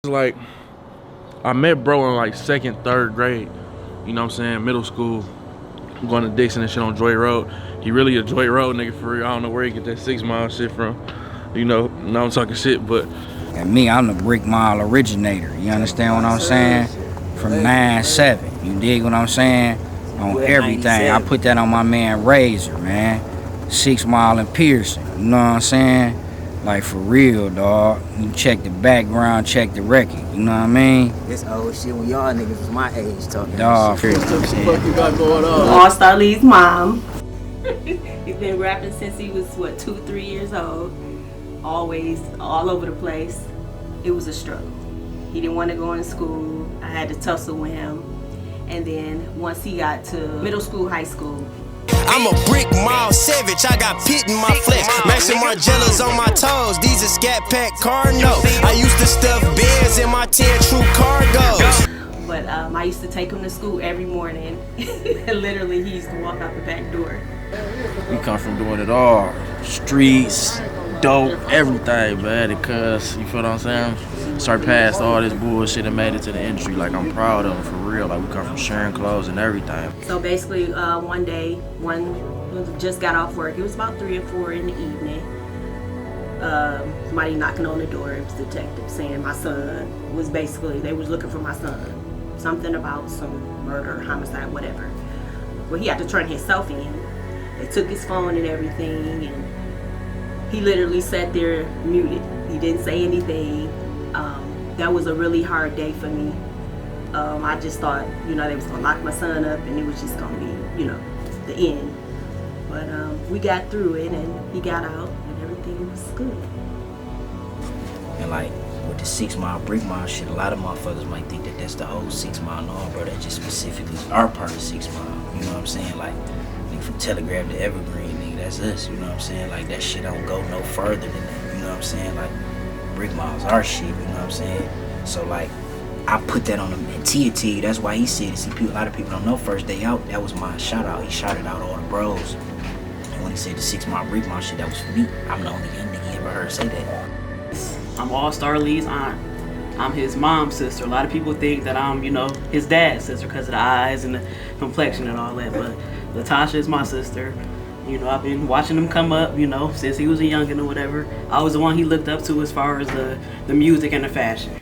like, I met bro in like 2nd, 3rd grade. You know what I'm saying? Middle school. Going to Dixon and shit on Joy Road. He really a Joy Road nigga for real. I don't know where he get that 6 Mile shit from. You know, now I'm talking shit, but. And me, I'm the brick mile originator. You understand what I'm saying? From 9-7. You dig what I'm saying? On everything. I put that on my man Razor, man. 6 Mile and Pearson. You know what I'm saying? Like for real, dog. You check the background, check the record. You know what I mean? This old shit when y'all niggas was my age talking. Dog. What the fuck you got going on? Allstar Lee's mom. He's been rapping since he was, what, 2, 3 years old. Always, all over the place. It was a struggle. He didn't want to go into school. I had to tussle with him. And then once he got to middle school, high school, I'm a brick mile savage, I got pit in my flesh. Maxing Margellas on my toes, these are Scat Pack Carno. I used to stuff bears in my 10 true cargos. But I used to take him to school every morning. Literally, he used to walk out the back door. We come from doing it all. Streets, dope, everything, man. Because, you feel what I'm saying? Surpassed all this bullshit and made it to the industry. Like, I'm proud of him, for real. Like, we come from sharing clothes and everything. So basically, one day, one just got off work. It was about 3 or 4 in the evening. Somebody knocking on the door. It was a detective saying my son was basically, they was looking for my son. Something about some murder, homicide, whatever. Well, he had to turn himself in. They took his phone and everything, and he literally sat there muted. He didn't say anything. That was a really hard day for me. I just thought, you know, they was gonna lock my son up and it was just gonna be, you know, the end. But we got through it and he got out and everything was good. And like with the 6 Mile, brick mile shit, a lot of motherfuckers might think that that's the whole 6 Mile. No, bro, that just specifically our part of 6 Mile. You know what I'm saying? Like, nigga, from Telegraph to Evergreen, nigga, that's us. You know what I'm saying? Like, that shit don't go no further than that. You know what I'm saying? Like, brick mile's our shit. You know what I'm saying? So like, I put that on him and Tia. That's why he said it. See, a lot of people don't know. First day out, that was my shout out. He shouted out all the bros. And when he said the 6 Mile brick mile shit, that was for me. I'm the only young nigga you ever heard say that. I'm Allstar Lee's aunt. I'm his mom's sister. A lot of people think that I'm, you know, his dad's sister because of the eyes and the complexion and all that. But Latasha is my sister. You know, I've been watching him come up, you know, since he was a youngin' or whatever. I was the one he looked up to as far as the music and the fashion.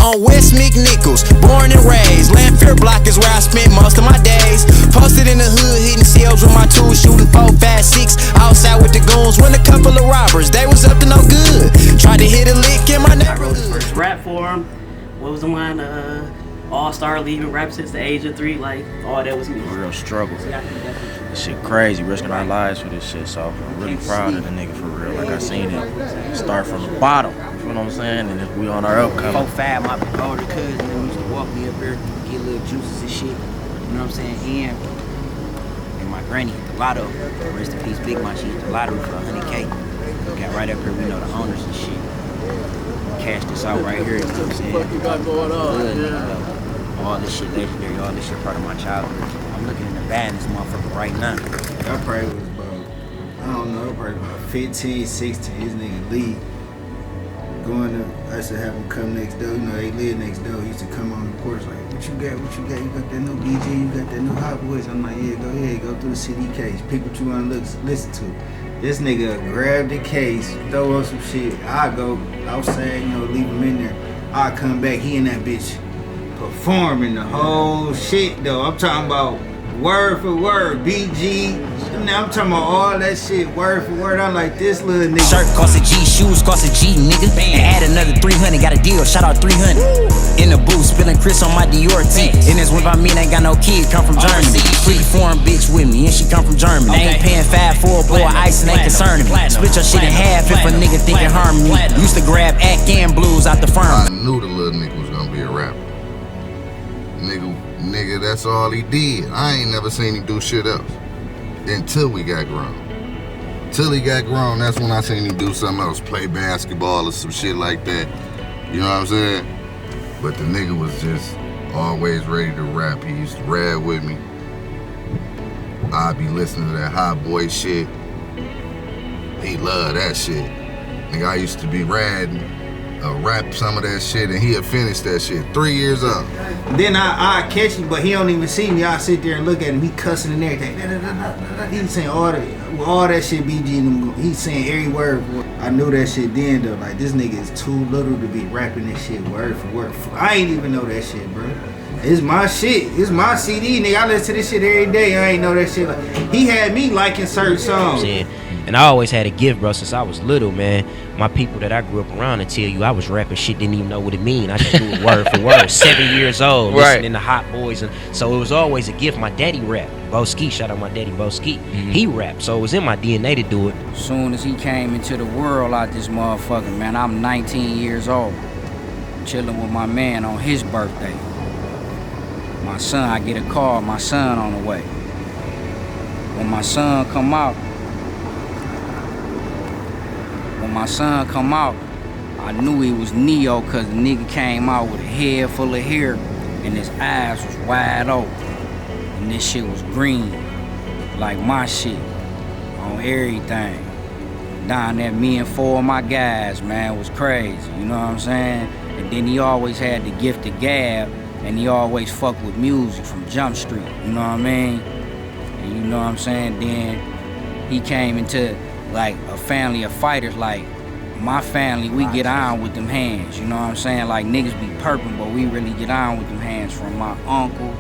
On West McNichols, born and raised. Lanphier Block is where I spent most of my days. Posted in the hood, hitting shells with my tools, shooting 4, 5, 6. Outside with the goons, when a couple of robbers, they was up to no good. Tried to hit a lick in my I wrote his neighborhood. first rap for him. What was the one? Allstar Lee, been rapping since the age of 3. Like, oh, that was me. Real struggle. This shit crazy, risking our lives for this shit. So I'm really proud of the nigga for real. Like, I seen it start from the bottom. You feel what I'm saying? And if we on our upcoming. 4-5, my older cousin, them used to walk me up here, get little juices and shit. You know what I'm saying? And my granny hit the lotto. Rest in peace, Big Mom. She hit the lottery for 100K. Got right up here, we know the owners and shit. Cash this out right here. You know what I'm saying? What the fuck you got going on? Good, all this shit legendary, all this shit part of my childhood. I'm looking in the bag in this motherfucker right now. I probably was about, I don't know, probably about 15, 16. His nigga Lee. Going to, I used to have him come next door. You know, they live next door. He used to come on the porch like, what you got? What you got? You got that new BG? You got that new Hot Boys? I'm like, yeah, go ahead. Go through the CD case. Pick what you want to listen to. This nigga grab the case, throw up some shit. I go outside, you know, leave him in there. I come back, he and that bitch performing the whole shit though. I'm talking about word for word, BG. Now I'm talking about all that shit, word for word. I'm like, this little nigga. Shirt cost a G, shoes cost a G, nigga. And add another 300, got a deal, shout out 300. In the booth, spilling Chris on my Dior tee. And this one by me, ain't got no kid, come from Germany. Pretty foreign bitch with me, and she come from Germany. Ain't paying 5 for a boy, ice and ain't concerning me. Split your shit in half if a nigga thinking harm me. Used to grab Ack and Blues out the firm. I knew the little nigga was gonna be a rapper. Nigga, that's all he did. I ain't never seen him do shit else until we got grown. Till he got grown, that's when I seen him do something else, play basketball or some shit like that. You know what I'm saying? But the nigga was just always ready to rap. He used to rap with me. I'd be listening to that hot boy shit. He loved that shit. Nigga, I used to be radding. rap some of that shit, and he'll finish that shit. 3 years up. Then I catch him, but he don't even see me. I sit there and look at him. He cussing and everything. He's saying all that shit. BG and them. He's saying every word. I knew that shit then though. Like this nigga is too little to be rapping this shit word for word. I ain't even know that shit, bro. It's my shit. It's my CD, nigga. I listen to this shit every day. I ain't know that shit. Like, he had me liking certain songs. And I always had a gift, bro, since I was little, man. My people that I grew up around and tell you I was rapping shit, didn't even know what it mean. I just do it word for word. 7 years old, listening to Hot Boys. And so it was always a gift. My daddy rapped. Bo Skeet, shout out my daddy, Bo Skeet. He rapped, so it was in my DNA to do it. Soon as he came into the world out this motherfucker, man, I'm 19 years old. Chilling with my man on his birthday. My son, I get a call, my son on the way. When my son come out, I knew he was Neo cause the nigga came out with a head full of hair and his eyes was wide open. And this shit was green, like my shit, on everything. Down there, me and 4 of my guys, man, was crazy, you know what I'm saying? And then he always had the gift of gab, and he always fucked with music from Jump Street, you know what I mean? And you know what I'm saying? Then he came into like a family of fighters, like my family, we get on with them hands, you know what I'm saying? Like niggas be perping, but we really get on with them hands from my uncle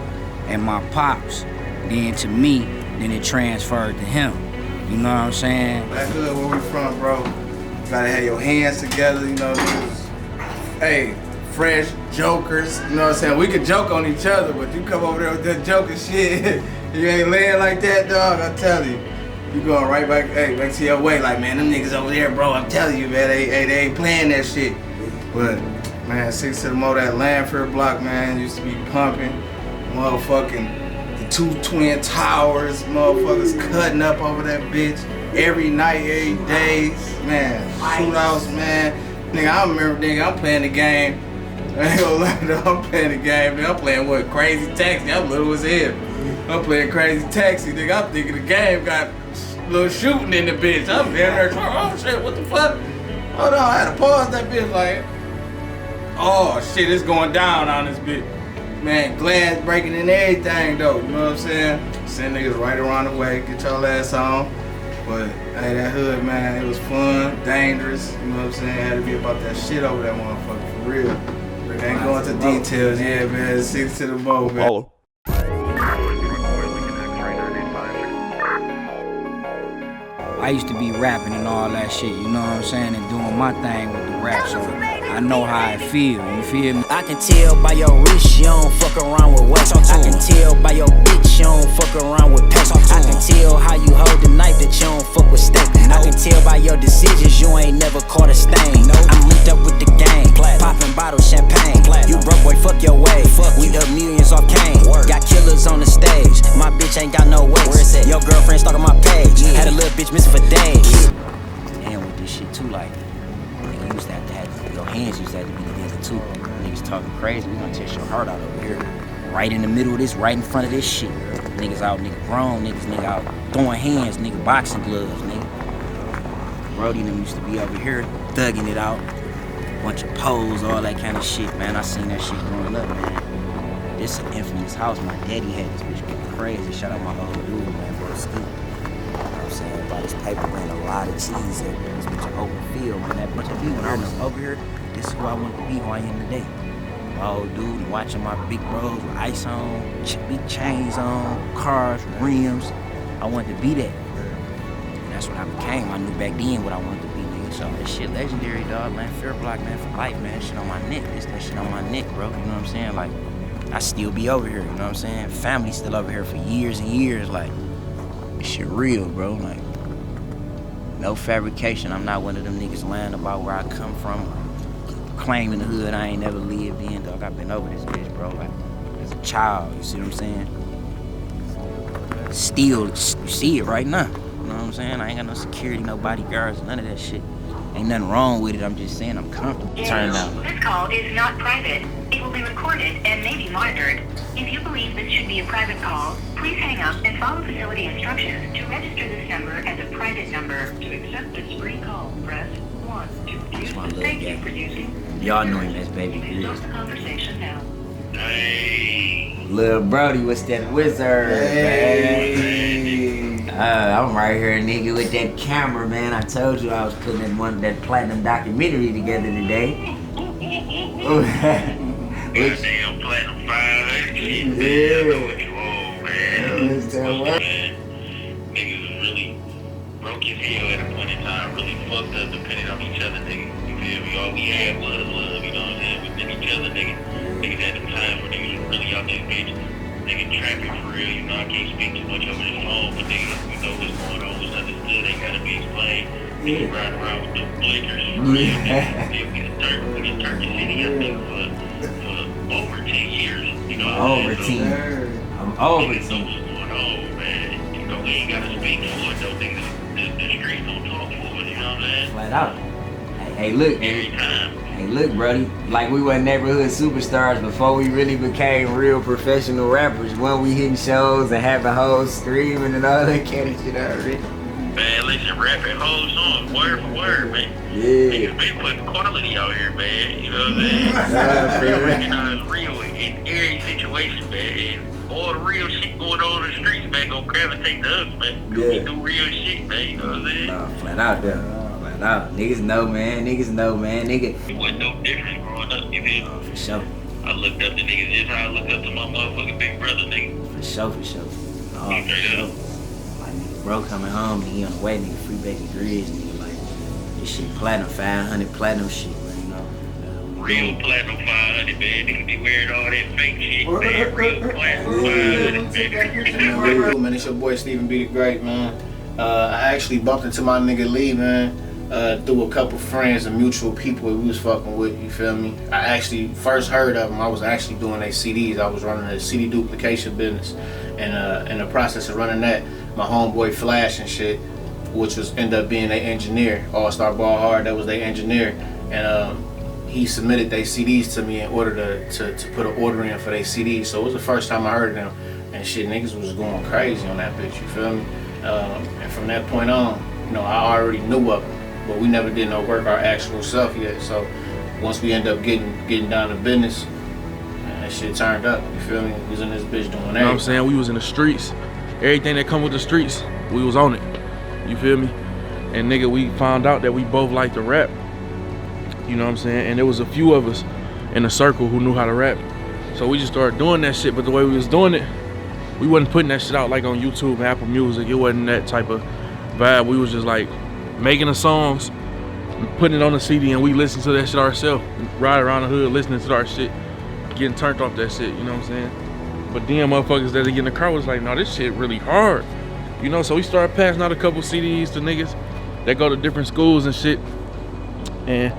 and my pops. Then to me, then it transferred to him. You know what I'm saying? That hood where we from, bro. You gotta have your hands together, you know. Hey, fresh jokers, you know what I'm saying? We could joke on each other, but you come over there with that joking shit, you ain't laying like that, dog, I tell you. You going right back, back to your way, like, man, them niggas over there, bro, I'm telling you, man, they ain't playing that shit. But, man, 6 to the Mo, that Lanford block, man, used to be pumping. Motherfucking, the 2 twin towers, motherfuckers cutting up over that bitch every night, every day. Man, shootouts, man. Nigga, I remember, nigga, I'm playing the game. I ain't gonna lie, though, I'm playing the game, nigga. I'm playing what, Crazy Taxi, I'm little as hell. I'm playing Crazy Taxi, nigga, I'm thinking the game got little shooting in the bitch. I'm there, oh shit, what the fuck? Hold on, I had to pause that bitch like, oh shit, it's going down on this bitch. Man, glass breaking and everything though, you know what I'm saying? Send niggas right around the way, get your ass on. But hey, that hood, man, it was fun, dangerous, you know what I'm saying? Had to be about that shit over that motherfucker, for real. Ain't going to details, yeah, man, 6 to the Mo, man. I used to be rapping and all that shit, you know what I'm saying, and doing my thing with the rap, so I know how I feel, you feel me? I can tell by your wrist you don't fuck around with what. I can tell by your bitch you don't fuck around with pets. I can tell how you hold the knife that you don't fuck with steak. I can tell by your decisions you ain't never caught a stain. I'm linked up with the gang, popping bottles, champagne. You broke boy, fuck your way. We up millions off cane. Got killers on the stage. My bitch ain't got no weight. Your girlfriend stalking my page. Had a little bitch missing for days. And with this shit too, like, you used to have to have your hands used to have to be together too. Niggas talking crazy, we gonna test your heart out over here. Right in the middle of this, right in front of this shit. Niggas out, nigga grown, nigga out throwing hands, nigga boxing gloves, nigga. Brody and them used to be over here thugging it out. Bunch of poles, all that kind of shit, man. I seen that shit growing up, man. This is an infamous house. My daddy had this bitch going crazy. Shout out my old dude, man, Bo Skeet. You know what I'm saying? By this paper, man, a lot of cheese here. This bitch an open field, man. That bunch of people, when I was over here, this is who I wanted to be, who I am today. My old dude, watching my big bros with ice on, big chains on, cars, rims. I wanted to be that. And that's what I became. I knew back then what I wanted to be, nigga. So that shit legendary, dog, man. Fair block, man, for life, man. Shit on my neck. This that shit on my neck, bro. You know what I'm saying? Like, I still be over here, you know what I'm saying? Family still over here for years and years, like, this shit real, bro. Like, no fabrication. I'm not one of them niggas lying about where I come from, claiming the hood I ain't never lived in, dog. I've been over this bitch, bro, like, as a child, you see what I'm saying? Still, you see it right now, you know what I'm saying? I ain't got no security, no bodyguards, none of that shit. Ain't nothing wrong with it, I'm just saying I'm comfortable. Turn it out. This call is not private. It will be recorded and may be monitored. If you believe this should be a private call, please hang up and follow facility instructions to register this number as a private number. To accept this free call, press 1 to That's my little guy. Y'all know him as Baby Grizz. Hey. Lil Brody, what's that wizard, Hey. man? I'm right here, nigga, with that camera, man. I told you I was putting that platinum documentary together today. Goddamn platinum 500. What's that what? Niggas really broke his hell at a point in time, really fucked up, depending on each other, nigga. You feel me? All we had was love, you know what I'm saying? Within each other, nigga. Niggas had them times where niggas was really out this bitch, nigga trapping for real. You know, I can't speak too much over this phone, but niggas, you know what's going on, what's understood, ain't gotta be explained. Niggas riding around with the blinkers for real, nigga. We just turned the city up, nigga, for over 10 years. You know what I'm saying? I'm over 10. Niggas know what's going on, man. You know, we ain't gotta speak for it, though, niggas. The streets don't talk for it, you know what I'm saying? Flat out. Hey, look, hey, look, Brody. Like we were neighborhood superstars before we really became real professional rappers. When we hitting shows and having hoes screaming and all that kind of shit already. Man, listen, rapping whole songs, word for word, man. Yeah. Niggas been putting quality out here, man. You know what I'm saying? They recognize real in every situation, man. And all the real shit going on in the streets, man, gonna gravitate to us, man. Yeah. We do real shit, man. You know what I'm saying? Nah, flat out there. Flat out. Niggas know, man. Nigga. It wasn't no difference growing up, you feel me? For sure. I looked up to niggas just how I looked up to my motherfucking big brother, nigga. For sure. Oh, for sure. Like, nigga, bro coming home, nigga, on the way, nigga, free Baby Grizz, nigga, like, this shit platinum, 500 platinum shit, man, you know. Real platinum 500, man. Niggas be wearing all that fake shit, man. Real platinum 500, Man, it's your boy Stephen B. the Great, man. I actually bumped into my nigga Lee, man, through a couple friends and mutual people we was fucking with, you feel me? I actually first heard of them, I was actually doing their CDs. I was running a CD duplication business. And in the process of running that, my homeboy Flash and shit, which was end up being their engineer, Allstar Ball Hard, that was their engineer. And he submitted their CDs to me in order to put an order in for their CDs. So it was the first time I heard them. And shit, niggas was going crazy on that bitch, you feel me? And from that point on, you know, I already knew of them, but we never did no work our actual self yet. So once we end up getting down to business, man, that shit turned up, you feel me? We was in this bitch doing everything. You know what I'm saying? We was in the streets. Everything that come with the streets, we was on it. You feel me? And nigga, we found out that we both liked to rap. You know what I'm saying? And there was a few of us in the circle who knew how to rap. So we just started doing that shit, but the way we was doing it, we wasn't putting that shit out like on YouTube and Apple Music. It wasn't that type of vibe. We was just like making the songs, putting it on the CD, and we listened to that shit ourselves. Ride around the hood listening to our shit, getting turned off that shit, you know what I'm saying? But then motherfuckers that get in the car was like, no, this shit really hard. You know, so we started passing out a couple CDs to niggas that go to different schools and shit. And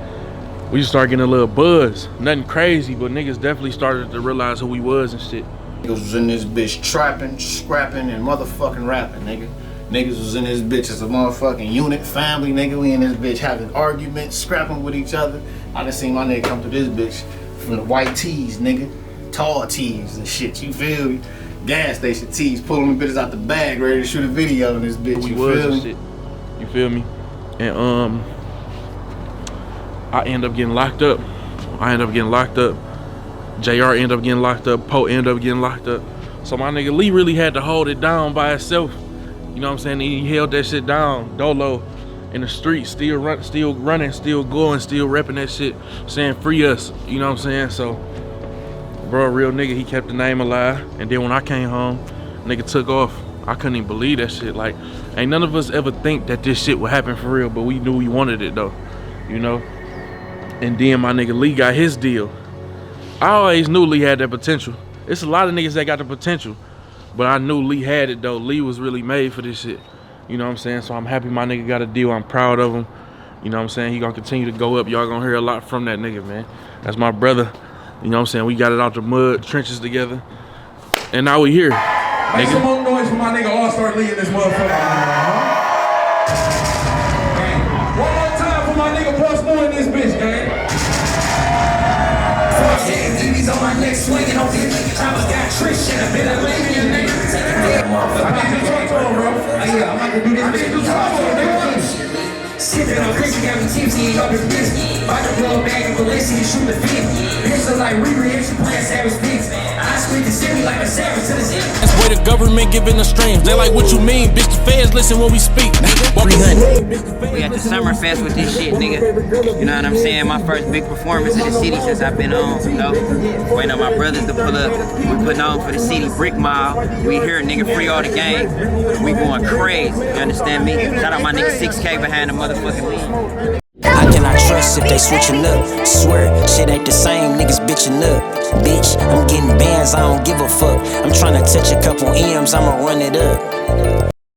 we just started getting a little buzz. Nothing crazy, but niggas definitely started to realize who we was and shit. Niggas was in this bitch trapping, scrapping, and motherfucking rapping, nigga. Niggas was in this bitch as a motherfucking unit, family, nigga. We in this bitch having arguments, scrapping with each other. I done seen my nigga come through this bitch from the white tees, nigga. Tall tees and shit, you feel me? Gas station tees, pulling the bitches out the bag, ready to shoot a video in this bitch, you feel me? Shit. You feel me? And I end up getting locked up. JR ended up getting locked up. Poe ended up getting locked up. So my nigga Lee really had to hold it down by himself. You know what I'm saying? He held that shit down, dolo, in the streets, still running, still going, still repping that shit, saying free us. You know what I'm saying? So, bro, real nigga, he kept the name alive. And then when I came home, nigga took off. I couldn't even believe that shit. Like, ain't none of us ever think that this shit would happen for real, but we knew we wanted it though, you know? And then my nigga Lee got his deal. I always knew Lee had that potential. It's a lot of niggas that got the potential, but I knew Lee had it though. Lee was really made for this shit. You know what I'm saying? So I'm happy my nigga got a deal. I'm proud of him. You know what I'm saying? He gonna continue to go up. Y'all gonna hear a lot from that nigga, man. That's my brother. You know what I'm saying? We got it out the mud, trenches together. And now we here. Make some more noise for my nigga Allstar Lee in this motherfucker. One more time for my nigga Plus More in this bitch, gang. DB's on my neck swinging on him. Thomas got Trish and a bit of lady in there. I need you to talk to him, bro. Yeah, I'm about to do this bitch. Sipping on crazy, got me tipsy, off his biscuit. About to blow back in Valencia, shoot the 50. Bitch look like Riri, if she playing Savage Beats. I split the city like a savage to the city. That's where the government giving the streams. They like, what you mean, bitch? The feds listen when we speak, nigga. 300. We at the Summer Fest with this shit, nigga. You know what I'm saying? My first big performance in the city since I've been on, you know. Waiting on my brothers to pull up. We putting on for the city Brick Mile. We here, nigga, free all the gang. We going crazy. You understand me? Shout out my nigga 6K behind the motherfucking lead. How can I trust if they switching up? Swear, shit ain't the same, niggas bitching up. Bitch, I'm getting bands, I don't give a fuck. I'm trying to touch a couple M's, I'ma run it up.